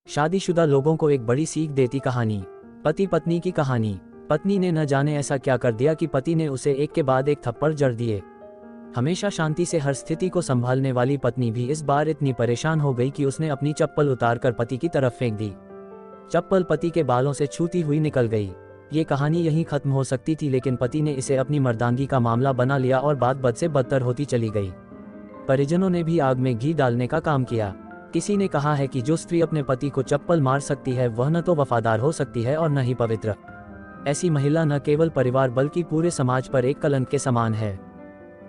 शादीशुदा लोगों को एक बड़ी सीख देती कहानी। पति पत्नी की कहानी। पत्नी ने न जाने ऐसा क्या कर दिया कि पति ने उसे एक के बाद एक थप्पड़ जड़ दिए। हमेशा शांति से हर स्थिति को संभालने वाली पत्नी भी इस बार इतनी परेशान हो गई कि उसने अपनी चप्पल उतारकर पति की तरफ फेंक दी। चप्पल पति के बालों से छूती हुई निकल गई। ये कहानी यहीं खत्म हो सकती थी, लेकिन पति ने इसे अपनी मर्दानगी का मामला बना लिया और बात बद से बदतर होती चली गई। परिजनों ने भी आग में घी डालने का काम किया। किसी ने कहा है कि जो स्त्री अपने पति को चप्पल मार सकती है वह न तो वफादार हो सकती है और न ही पवित्र। ऐसी महिला न केवल परिवार बल्कि पूरे समाज पर एक कलंक के समान है।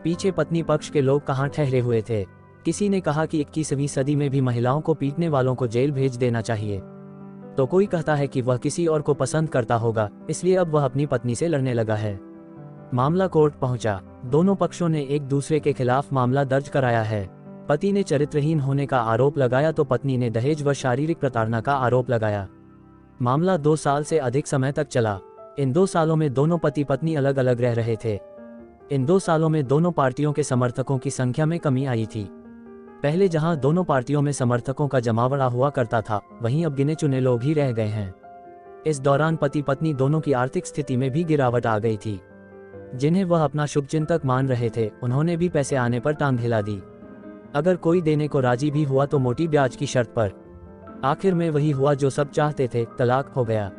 पीछे पत्नी पक्ष के लोग कहाँ ठहरे हुए थे। किसी ने कहा कि 21वीं सदी में भी महिलाओं को पीटने वालों को जेल भेज देना चाहिए, तो कोई कहता है कि वह किसी और को पसंद करता होगा, इसलिए अब वह अपनी पत्नी से लड़ने लगा है। मामला कोर्ट पहुंचा। दोनों पक्षों ने एक दूसरे के खिलाफ मामला दर्ज कराया है। पति ने चरित्रहीन होने का आरोप लगाया तो पत्नी ने दहेज व शारीरिक प्रताड़ना का आरोप लगाया। मामला 2 साल से अधिक समय तक चला। इन 2 सालों में दोनों पति पत्नी अलग अलग रह रहे थे। इन 2 सालों में दोनों पार्टियों के समर्थकों की संख्या में कमी आई थी। पहले जहां दोनों पार्टियों में समर्थकों का जमावड़ा हुआ करता था, वहीं अब गिने चुने लोग ही रह गए हैं। इस दौरान पति पत्नी दोनों की आर्थिक स्थिति में भी गिरावट आ गई थी। जिन्हें वह अपना शुभचिंतक मान रहे थे, उन्होंने भी पैसे आने पर टांग हिला दी। अगर कोई देने को राजी भी हुआ तो मोटी ब्याज की शर्त पर। आखिर में वही हुआ जो सब चाहते थे, तलाक हो गया।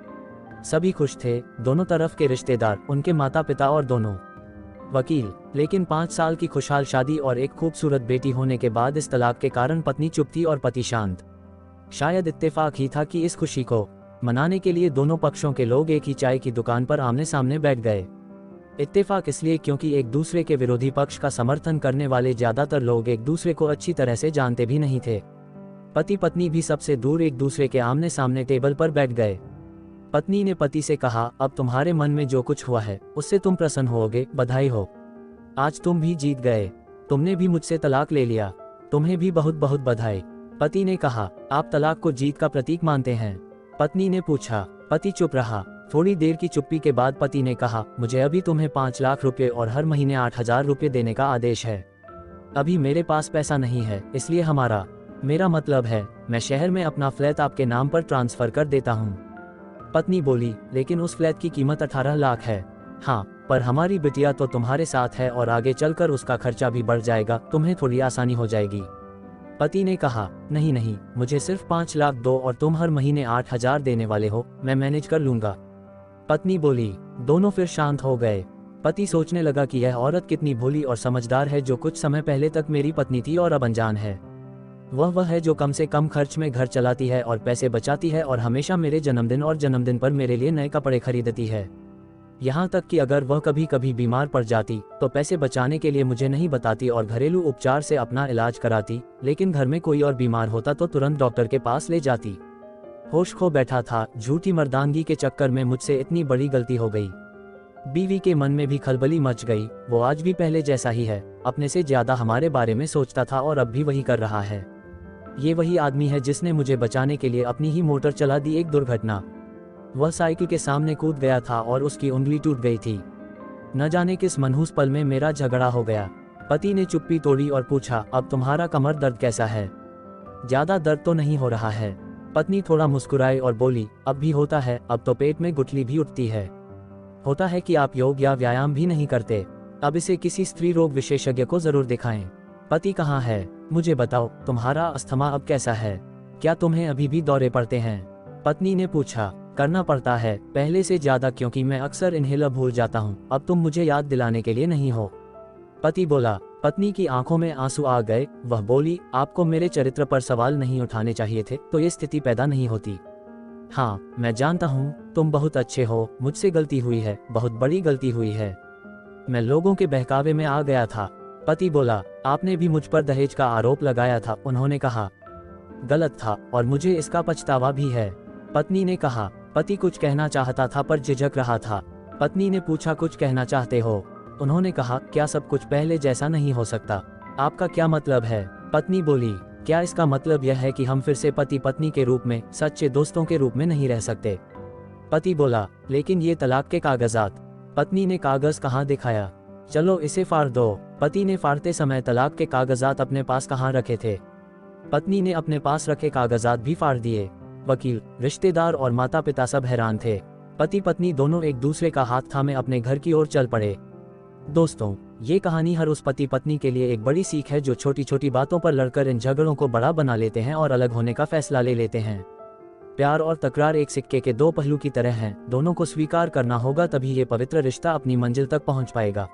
सभी खुश थे, दोनों तरफ के रिश्तेदार, उनके माता पिता और दोनों वकील। लेकिन 5 साल की खुशहाल शादी और एक खूबसूरत बेटी होने के बाद इस तलाक के कारण पत्नी चुप थी और पति शांत। शायद इत्तेफाक ही था कि इस खुशी को मनाने के लिए दोनों पक्षों के लोग एक ही चाय की दुकान पर आमने सामने बैठ गए। इत्तेफाक इसलिए क्योंकि एक दूसरे के विरोधी पक्ष का समर्थन करने वाले ज्यादातर लोग एक दूसरे को अच्छी तरह से जानते भी नहीं थे। पति पत्नी भी सबसे दूर एक दूसरे के आमने सामने टेबल पर बैठ गए। पत्नी ने पति से कहा, अब तुम्हारे मन में जो कुछ हुआ है उससे तुम प्रसन्न होगे, बधाई हो। आज तुम भी जीत गए, तुमने भी मुझसे तलाक ले लिया, तुम्हें भी बहुत बहुत बधाई। पति ने कहा, आप तलाक को जीत का प्रतीक मानते हैं? पत्नी ने पूछा। पति चुप रहा। थोड़ी देर की चुप्पी के बाद पति ने कहा, मुझे अभी तुम्हें 5 लाख रुपए और हर महीने 8,000 रुपए देने का आदेश है। अभी मेरे पास पैसा नहीं है, इसलिए मेरा मतलब है, मैं शहर में अपना फ्लैट आपके नाम पर ट्रांसफर कर देता हूँ। पत्नी बोली, लेकिन उस फ्लैट की कीमत 18 लाख है। हाँ, पर हमारी बिटिया तो तुम्हारे साथ है और आगे चलकर उसका खर्चा भी बढ़ जाएगा, तुम्हें थोड़ी आसानी हो जाएगी। पति ने कहा, नहीं नहीं, मुझे सिर्फ 5 लाख दो और तुम हर महीने 8,000 देने वाले हो, मैं मैनेज कर लूंगा। पत्नी बोली। दोनों फिर शांत हो गए। पति सोचने लगा कि यह औरत कितनी भोली और समझदार है, जो कुछ समय पहले तक मेरी पत्नी थी और अब अनजान है। वह है जो कम से कम खर्च में घर चलाती है और पैसे बचाती है और हमेशा मेरे जन्मदिन पर मेरे लिए नए कपड़े खरीदती है। यहाँ तक कि अगर वह कभी कभी बीमार पड़ जाती तो पैसे बचाने के लिए मुझे नहीं बताती और घरेलू उपचार से अपना इलाज कराती, लेकिन घर में कोई और बीमार होता तो तुरंत डॉक्टर के पास ले जाती। होश खो बैठा था। झूठी मर्दानगी के चक्कर में मुझसे इतनी बड़ी गलती हो गई। बीवी के मन में भी खलबली मच गई। वो आज भी पहले जैसा ही है, अपने से ज्यादा हमारे बारे में सोचता था और अब भी वही कर रहा है। ये वही आदमी है जिसने मुझे बचाने के लिए अपनी ही मोटर चला दी। एक दुर्घटना। वह साइकिल के सामने कूद गया था और उसकी उंगली टूट गई थी। न जाने किस मनहूस पल में मेरा झगड़ा हो गया। पति ने चुप्पी तोड़ी और पूछा, अब तुम्हारा कमर दर्द कैसा है? ज्यादा दर्द तो नहीं हो रहा है। पत्नी थोड़ा मुस्कुराई और बोली, अब भी होता है, अब तो पेट में गुठली भी उठती है। होता है कि आप योग या व्यायाम भी नहीं करते। अब इसे किसी स्त्री रोग विशेषज्ञ को जरूर दिखाएं। पति कहाँ है? मुझे बताओ, तुम्हारा अस्थमा अब कैसा है? क्या तुम्हें अभी भी दौरे पड़ते हैं? पत्नी ने पूछा। करना पड़ता है, पहले से ज्यादा, क्योंकि मैं अक्सर इन्हेलर भूल जाता हूँ। अब तुम मुझे याद दिलाने के लिए नहीं हो। पति बोला। पत्नी की आंखों में आंसू आ गए। वह बोली, आपको मेरे चरित्र पर सवाल नहीं उठाने चाहिए थे, तो ये स्थिति पैदा नहीं होती। हाँ, मैं जानता हूँ, तुम बहुत अच्छे हो, मुझसे गलती हुई है, बहुत बड़ी गलती हुई है। मैं लोगों के बहकावे में आ गया था। पति बोला, आपने भी मुझ पर दहेज का आरोप लगाया था। उन्होंने कहा, गलत था और मुझे इसका पछतावा भी है। पत्नी ने कहा। पति कुछ कहना चाहता था पर झिझक रहा था। पत्नी ने पूछा, कुछ कहना चाहते हो? उन्होंने कहा, क्या सब कुछ पहले जैसा नहीं हो सकता? आपका क्या मतलब है? पत्नी बोली, क्या इसका मतलब यह है कि हम फिर से पति पत्नी के रूप में, सच्चे दोस्तों के रूप में नहीं रह सकते? पति बोला, लेकिन ये तलाक के कागजात। पत्नी ने कागज कहाँ दिखाया? चलो इसे फाड़ दो। पति ने फाड़ते समय तलाक के कागजात अपने पास कहाँ रखे थे? पत्नी ने अपने पास रखे कागजात भी फाड़ दिए। वकील, रिश्तेदार और माता पिता सब हैरान थे। पति पत्नी दोनों एक दूसरे का हाथ थामे अपने घर की ओर चल पड़े। दोस्तों, ये कहानी हर उस पति पत्नी के लिए एक बड़ी सीख है जो छोटी छोटी बातों पर लड़कर इन झगड़ों को बड़ा बना लेते हैं और अलग होने का फैसला ले लेते हैं। प्यार और तकरार एक सिक्के के दो पहलू की तरह हैं, दोनों को स्वीकार करना होगा, तभी ये पवित्र रिश्ता अपनी मंजिल तक पहुंच पाएगा।